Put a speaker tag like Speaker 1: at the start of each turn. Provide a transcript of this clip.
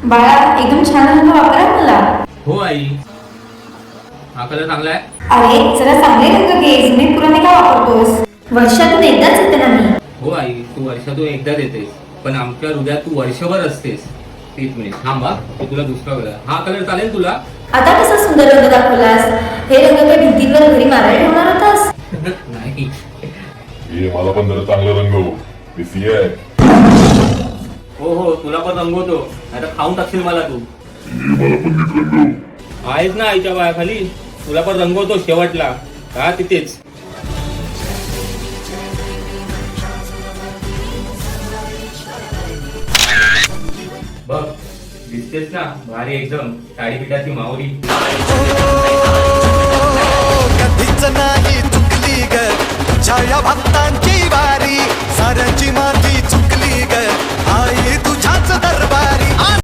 Speaker 1: बाळा एकदम छान रंग वापरा मला.
Speaker 2: हो आई, हा कलर चांगला आहे.
Speaker 1: अरे जरा चांगले रंग घे, जुने पुराणे का वापरतोस? वर्षातून एकदाच येते ना मी.
Speaker 2: हो आई, तू वर्षातून एकदाच येतेस, पण आमच्या हृदयात तू वर्षभर असतेस. 30 मिनिट थांबा, मी तुला दुसरा कलर, हा कलर चालेल तुला?
Speaker 1: आता कसा सुंदर रंग दाखवलास? हे रंग काही भिंतींवर घरी मारायला ठेवणार होतास?
Speaker 2: नाही.
Speaker 3: हे मला पण जरा चांगला रंग हो. दिसी आहे.
Speaker 2: हो हो, तुला पण रंगवतो, आता खाऊन टाकशील मला तू. आहेस ना आईच्या पायाखाली, तुला पण रंगवतो शेवटला. का तिथेच. बघ, दिसतेस ना भारी एकदम, साडी पिठाची मावरी.
Speaker 4: कधीच नाही चुकली ग छाया भक्तांची वारी, साऱ्यांची माझी चुकली ग आई तुझ्याच दरबार.